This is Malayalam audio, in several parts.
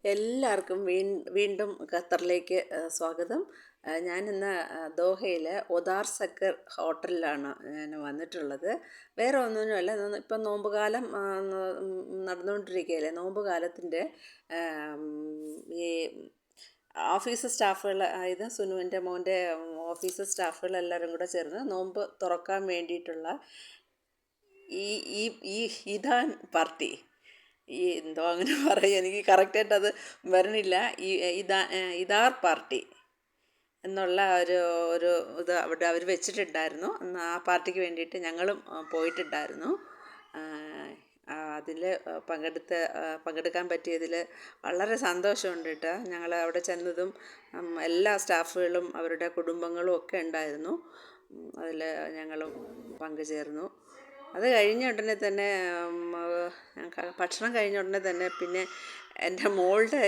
എല്ലാവർക്കും വീണ്ടും ഖത്തറിലേക്ക് സ്വാഗതം. ഞാനിന്ന് ദോഹയിലെ ഒദാർ സക്കർ ഹോട്ടലിലാണ് ഞാൻ വന്നിട്ടുള്ളത്. വേറെ ഒന്നിനുമല്ല, ഇപ്പം നോമ്പ് കാലം നടന്നുകൊണ്ടിരിക്കുകയല്ലേ. നോമ്പ് കാലത്തിൻ്റെ ഈ ഓഫീസ് സ്റ്റാഫുകൾ, അതായത് സുനുവിൻ്റെ മോൻ്റെ ഓഫീസ് സ്റ്റാഫുകളെല്ലാവരും കൂടെ ചേർന്ന് നോമ്പ് തുറക്കാൻ വേണ്ടിയിട്ടുള്ള ഈ ഇദാൻ പാർട്ടി, എന്തോ അങ്ങനെ പറയും, എനിക്ക് കറക്റ്റായിട്ട് അത് വരണില്ല. ഇദാർ പാർട്ടി എന്നുള്ള ഒരു ഇത് അവിടെ അവർ വെച്ചിട്ടുണ്ടായിരുന്നു. അന്ന് ആ പാർട്ടിക്ക് വേണ്ടിയിട്ട് ഞങ്ങളും പോയിട്ടുണ്ടായിരുന്നു. അതിൽ പങ്കെടുക്കാൻ പറ്റിയതിൽ വളരെ സന്തോഷമുണ്ട് കേട്ടോ. ഞങ്ങൾ അവിടെ ചെന്നതും എല്ലാ സ്റ്റാഫുകളും അവരുടെ കുടുംബങ്ങളും ഒക്കെ ഉണ്ടായിരുന്നു. അതിൽ ഞങ്ങളും പങ്കുചേർന്നു. അത് കഴിഞ്ഞ ഉടനെ തന്നെ, ഭക്ഷണം കഴിഞ്ഞ ഉടനെ തന്നെ പിന്നെ എൻ്റെ മോളുടെ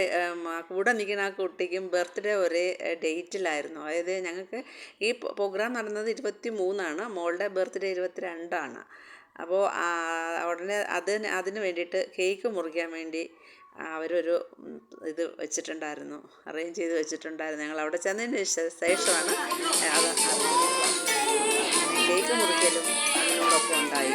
കൂടെ നിൽക്കുന്ന ആ കുട്ടിക്കും ബർത്ത്ഡേ ഒരേ ഡേറ്റിലായിരുന്നു. അതായത് ഞങ്ങൾക്ക് ഈ പ്രോഗ്രാം നടന്നത് 23-ആണ്, മോളുടെ ബർത്ത്ഡേ 22-ആണ്. അപ്പോൾ ഉടനെ അതിന് വേണ്ടിയിട്ട് കേക്ക് മുറിക്കാൻ വേണ്ടി അവരൊരു ഇത് വെച്ചിട്ടുണ്ടായിരുന്നു, അറേഞ്ച് ചെയ്ത് വെച്ചിട്ടുണ്ടായിരുന്നു. ഞങ്ങൾ അവിടെ ചെന്നതിന് ശേഷമാണ് അത് കേക്ക് മുറിക്കലും അതിനോടൊപ്പം ഉണ്ടായി.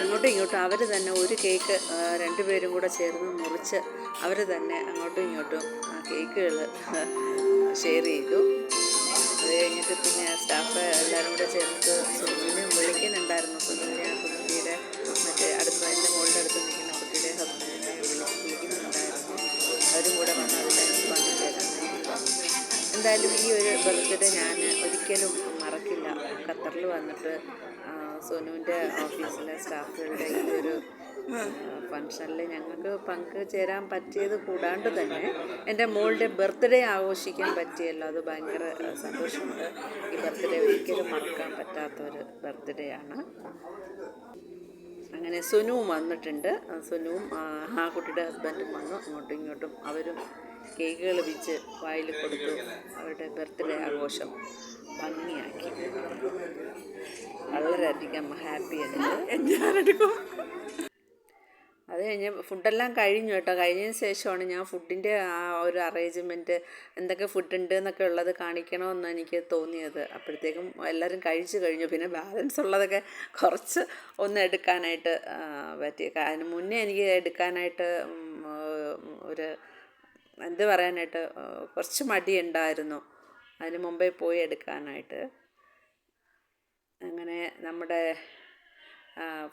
അങ്ങോട്ടും ഇങ്ങോട്ടും അവർ തന്നെ ഒരു കേക്ക് രണ്ടുപേരും കൂടെ ചേർന്ന് മുറിച്ച് അവർ തന്നെ അങ്ങോട്ടും ഇങ്ങോട്ടും കേക്കുകൾ ഷെയർ ചെയ്തു. അത് കഴിഞ്ഞിട്ട് പിന്നെ സ്റ്റാഫ് എല്ലാവരും കൂടെ ചേർത്ത് സുനിലിനെ വിളിക്കുന്നുണ്ടായിരുന്നു. സുനിലിനെ ആ കുട്ടിയുടെ എൻ്റെ മോളുടെ അടുത്ത് നിൽക്കുന്ന കുട്ടിയുടെ ഹസ്ബൻഡിനെ വിളിക്കുന്നുണ്ടായിരുന്നു. അവരും കൂടെ വന്ന് അതിൽ പങ്കുചേരാൻ. എന്തായാലും ഈ ഒരു ബർത്ത്ഡേ ഞാൻ ഒരിക്കലും മറക്കില്ല. ഖത്തറിൽ വന്നിട്ട് സോനുവിൻ്റെ ഓഫീസിലെ സ്റ്റാഫുകളുടെ ഈ ഒരു ഫങ്ഷനിൽ ഞങ്ങൾക്ക് പങ്കുചേരാൻ പറ്റിയത് കൂടാണ്ട് തന്നെ എൻ്റെ മോളുടെ ബർത്ത്ഡേ ആഘോഷിക്കാൻ പറ്റിയല്ലോ. അത് ഭയങ്കര സന്തോഷമുണ്ട്. ഈ ബർത്ത്ഡേ ഒരിക്കലും മറക്കാൻ പറ്റാത്തൊരു ബർത്ത്ഡേ ആണ്. അങ്ങനെ സുനുവും വന്നിട്ടുണ്ട്. സുനുവും ആ കുട്ടിയുടെ ഹസ്ബൻഡും വന്നു. അങ്ങോട്ടും ഇങ്ങോട്ടും അവരും കേക്കുകൾ വെച്ച് വായിൽ കൊടുത്തു. അവരുടെ ബർത്ത്ഡേ ആഘോഷം ഭംഗിയാക്കി. വളരെയധികം ഹാപ്പിയാണ്. ഞാനെടുക്കും. അത് കഴിഞ്ഞ് ഫുഡെല്ലാം കഴിഞ്ഞു കേട്ടോ. കഴിഞ്ഞതിന് ശേഷമാണ് ഞാൻ ഫുഡിൻ്റെ ആ ഒരു അറേഞ്ച്മെൻറ്റ്, എന്തൊക്കെ ഫുഡ് ഉണ്ട് എന്നൊക്കെ ഉള്ളത് കാണിക്കണമെന്ന് എനിക്ക് തോന്നിയത്. അപ്പോഴത്തേക്കും എല്ലാവരും കഴിച്ചു കഴിഞ്ഞു. പിന്നെ ബാലൻസ് ഉള്ളതൊക്കെ കുറച്ച് ഒന്ന് എടുക്കാനായിട്ട് പറ്റി. അതിന് മുന്നേ എനിക്ക് എടുക്കാനായിട്ട് എന്ത് പറയാനായിട്ട് കുറച്ച് മടിയുണ്ടായിരുന്നു. അതിന് മുമ്പേ പോയി എടുക്കാനായിട്ട്. അങ്ങനെ നമ്മുടെ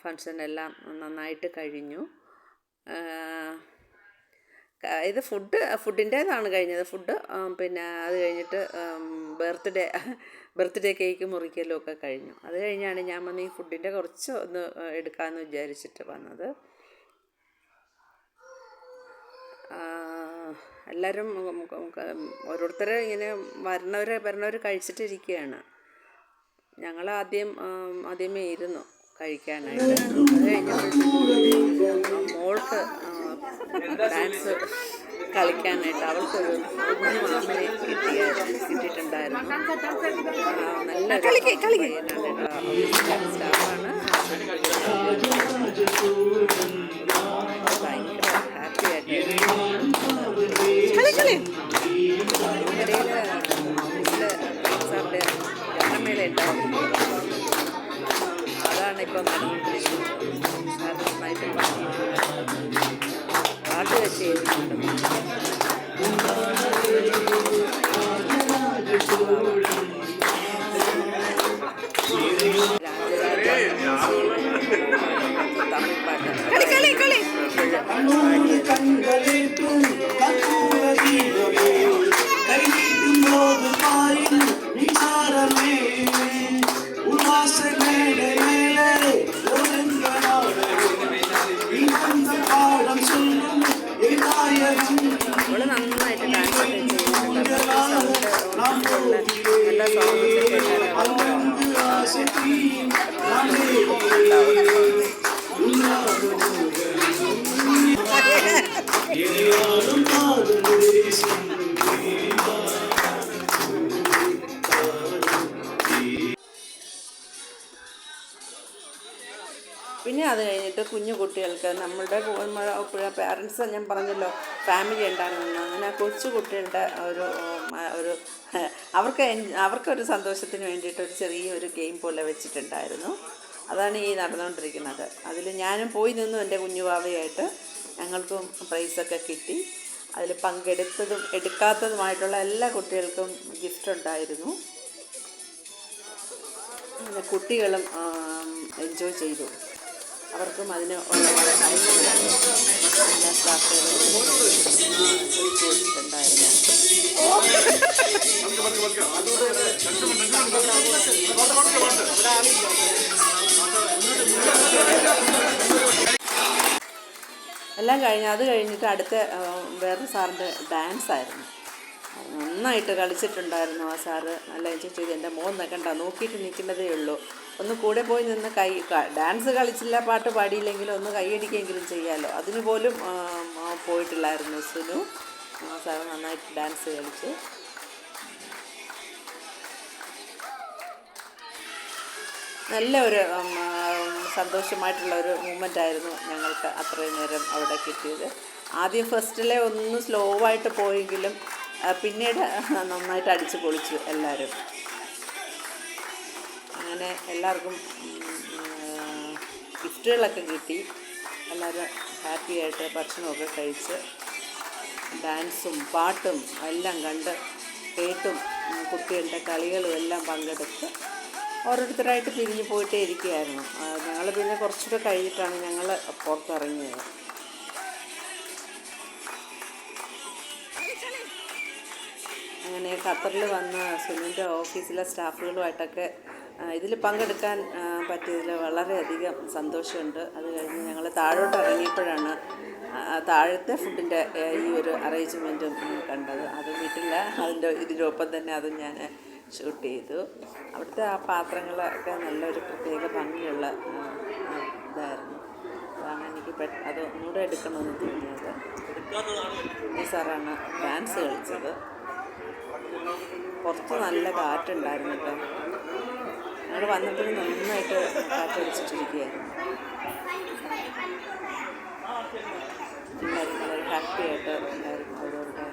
ഫങ്ഷനെല്ലാം നന്നായിട്ട് കഴിഞ്ഞു. ഇത് ഫുഡിൻ്റേതാണ് കഴിഞ്ഞത്. ഫുഡ് പിന്നെ അത് കഴിഞ്ഞിട്ട് ബർത്ത്ഡേ കേക്ക് മുറിക്കലും ഒക്കെ കഴിഞ്ഞു. അത് കഴിഞ്ഞാണ് ഞാൻ വന്ന് ഈ ഫുഡിൻ്റെ കുറച്ച് ഒന്ന് എടുക്കാമെന്ന് വിചാരിച്ചിട്ട് വന്നത്. എല്ലാവരും ഓരോരുത്തർ ഇങ്ങനെ വരണവർ കഴിച്ചിട്ടിരിക്കുകയാണ്. ഞങ്ങൾ ആദ്യമേ ഇരുന്നു കഴിക്കാനായിട്ട്. അത് കഴിഞ്ഞപ്പോൾ മോൾക്ക് ഡാൻസ് കളിക്കാനായിട്ട് അവൾക്കൊരു മാമനെ കിട്ടിയിട്ടുണ്ടായിരുന്നു. നല്ല സ്റ്റാഫാണ്. ഭയങ്കര ഹാപ്പി ആയിട്ട് ഗാനമേള ഉണ്ടാവും. അതാണ് ഇപ്പം നന്നായിട്ട് പാട്ട് വെച്ച് ചെയ്യുന്നുണ്ട്. തമിഴ് പാട്ട് പിന്നെ അത് കഴിഞ്ഞിട്ട് കുഞ്ഞു കുട്ടികൾക്ക് നമ്മളുടെ പേരൻസ് ഞാൻ പറഞ്ഞല്ലോ ഫാമിലി ഉണ്ടായിരുന്നു. അങ്ങനെ കൊച്ചു കുട്ടികളുടെ ഒരു അവർക്കൊരു സന്തോഷത്തിന് വേണ്ടിയിട്ട് ഒരു ചെറിയൊരു ഗെയിം പോലെ വെച്ചിട്ടുണ്ടായിരുന്നു. അതാണ് ഈ നടന്നുകൊണ്ടിരിക്കുന്നത്. അതിൽ ഞാനും പോയി നിന്നു എൻ്റെ കുഞ്ഞുവാവയായിട്ട്. ഞങ്ങൾക്കും പ്രൈസൊക്കെ കിട്ടി. അതിൽ പങ്കെടുത്തതും എടുക്കാത്തതുമായിട്ടുള്ള എല്ലാ കുട്ടികൾക്കും ഗിഫ്റ്റ് ഉണ്ടായിരുന്നു. പിന്നെ കുട്ടികളും എൻജോയ് ചെയ്തു. അവർക്കും അതിന് എല്ലാ സ്റ്റാഫുകളും വെച്ചിട്ടുണ്ടായിരുന്നു. എല്ലാം കഴിഞ്ഞ് അത് കഴിഞ്ഞിട്ട് അടുത്ത വേറൊരു സാറിൻ്റെ ഡാൻസായിരുന്നു. നന്നായിട്ട് കളിച്ചിട്ടുണ്ടായിരുന്നു ആ സാറ്. നല്ല എൻജോയ് ചെയ്ത്. എൻ്റെ മോൻ നിൽക്കണ്ട, നോക്കിയിട്ട് നിൽക്കുന്നതേ ഉള്ളൂ. ഒന്ന് കൂടെ പോയി നിന്ന് ഡാൻസ് കളിച്ചില്ല, പാട്ട് പാടിയില്ലെങ്കിലും ഒന്ന് കൈയടിക്കെങ്കിലും ചെയ്യാമല്ലോ. അതിന് പോലും പോയിട്ടില്ലായിരുന്നു സുനു. സാറ് നന്നായിട്ട് ഡാൻസ് കളിച്ചു. നല്ല ഒരു സന്തോഷമായിട്ടുള്ള ഒരു മൂമെൻ്റായിരുന്നു ഞങ്ങൾക്ക് അത്രയും നേരം അവിടെ കിട്ടിയത്. ആദ്യം ഫസ്റ്റിലെ ഒന്ന് സ്ലോ ആയിട്ട് പോയെങ്കിലും പിന്നീട് നന്നായിട്ട് അടിച്ചു പൊളിച്ചു എല്ലാവരും. അങ്ങനെ എല്ലാവർക്കും ഗിഫ്റ്റുകളൊക്കെ കിട്ടി. എല്ലാവരും ഹാപ്പിയായിട്ട് ഭക്ഷണമൊക്കെ കഴിച്ച് ഡാൻസും പാട്ടും എല്ലാം കണ്ട് കേട്ടും കുട്ടികളുടെ കളികളും എല്ലാം പങ്കെടുത്ത് ഓരോരുത്തരായിട്ട് പിരിഞ്ഞു പോയിട്ടേ ഇരിക്കുകയായിരുന്നു. ഞങ്ങൾ പിന്നെ കുറച്ചുകൂടെ കഴിഞ്ഞിട്ടാണ് ഞങ്ങൾ പുറത്തിറങ്ങിയത്. അങ്ങനെ ഖത്തറിൽ വന്ന് സുനിൻ്റെ ഓഫീസിലെ സ്റ്റാഫുകളുമായിട്ടൊക്കെ ഇതിൽ പങ്കെടുക്കാൻ പറ്റിയതിൽ വളരെയധികം സന്തോഷമുണ്ട്. അത് കഴിഞ്ഞ് ഞങ്ങൾ താഴോട്ട് ഇറങ്ങിയപ്പോഴാണ് താഴത്തെ ഫുഡിൻ്റെ ഈ ഒരു അറേഞ്ച്മെൻറ്റും കണ്ടത്. അത് വീട്ടില്ല, ഇതിനൊപ്പം തന്നെ അതും ഞാൻ ഷൂട്ട് ചെയ്തു. അവിടുത്തെ ആ പാത്രങ്ങളൊക്കെ നല്ലൊരു പ്രത്യേക ഭംഗിയുള്ള ഇതായിരുന്നു. അതാണ് എനിക്ക് അത് ഒന്നുകൂടെ എടുക്കണമെന്ന് തോന്നിയത്. ഈ സാറാണ് ഡാൻസ് കളിച്ചത്. പുറത്ത് നല്ല കാറ്റുണ്ടായിരുന്നു കേട്ടോ. ഞങ്ങൾ വന്നപ്പോഴും നന്നായിട്ട് കാറ്റടിച്ചിട്ടിരിക്കുകയായിരുന്നു. എല്ലാവരും വളരെ ഹാപ്പിയായിട്ട് എല്ലാവരും അവരവരുടെ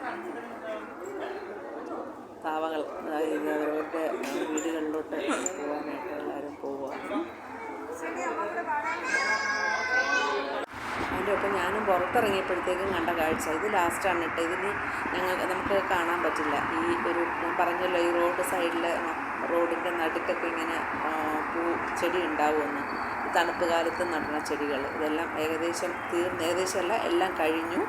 താവകൾ, അതായത് അവരവരുടെ വീടുകളിലോട്ട് പോകാനായിട്ട് എല്ലാവരും പോവുകയാണ്. അതിൻ്റെ ഒപ്പം ഞാനും പുറത്തിറങ്ങിയപ്പോഴത്തേക്കും കണ്ട കാഴ്ച ഇത് ലാസ്റ്റാണ് കേട്ടോ. ഇതിന് നമുക്ക് കാണാൻ പറ്റില്ല. ഈ ഒരു ഞാൻ പറഞ്ഞല്ലോ, ഈ റോഡ് സൈഡിൽ റോഡിൻ്റെ നടുക്കൊക്കെ ഇങ്ങനെ ചെടി ഉണ്ടാവുമെന്ന്. തണുപ്പ് കാലത്ത് നടുന്ന ചെടികൾ ഇതെല്ലാം ഏകദേശമല്ല, എല്ലാം കഴിഞ്ഞു.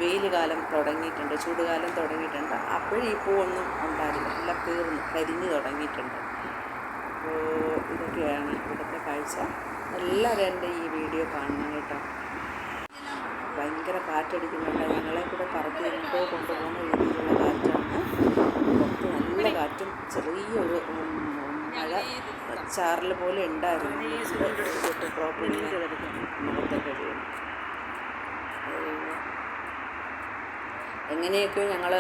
വെയിൽ കാലം തുടങ്ങിയിട്ടുണ്ട്, ചൂടുകാലം തുടങ്ങിയിട്ടുണ്ട്. അപ്പോഴും ഈ പൂവൊന്നും ഉണ്ടാവില്ല, എല്ലാം തീർന്നു കരിഞ്ഞു തുടങ്ങിയിട്ടുണ്ട്. അപ്പോൾ ഇതൊക്കെയാണ് ഇവിടുത്തെ കാഴ്ച. എല്ലാവരും എൻ്റെ ഈ വീഡിയോ കാണണം കേട്ടോ. ഭയങ്കര കാറ്റടിക്കുന്നുണ്ട്. ഞങ്ങളെ കൂടെ പറത്തി എങ്ങോട്ടോ കൊണ്ടുപോകുന്ന രീതിയിലുള്ള കാറ്റാണ്. പുറത്ത് നല്ല കാറ്റും ചെറിയൊരു മഴ ചാറൽ പോലെ ഉണ്ടായിരുന്നു. പ്രോപ്പർട്ടി മുഖത്തൊക്കെ വീഴും. എങ്ങനെയൊക്കെയോ ഞങ്ങൾ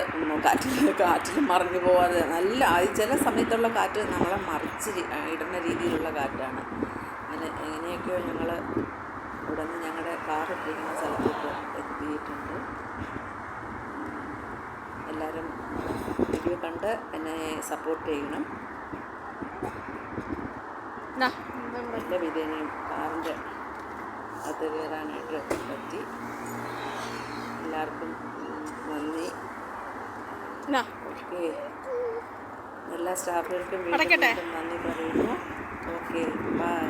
കാറ്റിൽ മറിഞ്ഞു പോകാതെ നല്ല ചില സമയത്തുള്ള കാറ്റ് നമ്മളെ മറിച്ച് ഇടുന്ന രീതിയിലുള്ള കാറ്റാണ്. അങ്ങനെ എങ്ങനെയൊക്കെയോ ഞങ്ങൾ ഇവിടെ നിന്ന് ഞങ്ങളുടെ കാറിട്ടിരിക്കുന്ന സ്ഥലത്തേക്ക് എത്തിയിട്ടുണ്ട്. എല്ലാവരും വീഡിയോ കണ്ട് എന്നെ സപ്പോർട്ട് ചെയ്യണം. എൻ്റെ വിധേനയും കാറിൻ്റെ അത് കയറാനായിട്ട് പറ്റി. എല്ലാവർക്കും നന്ദി. ഓക്കെ, എല്ലാ സ്റ്റാഫുകൾക്കും നന്ദി പറയുന്നു. Okay, by.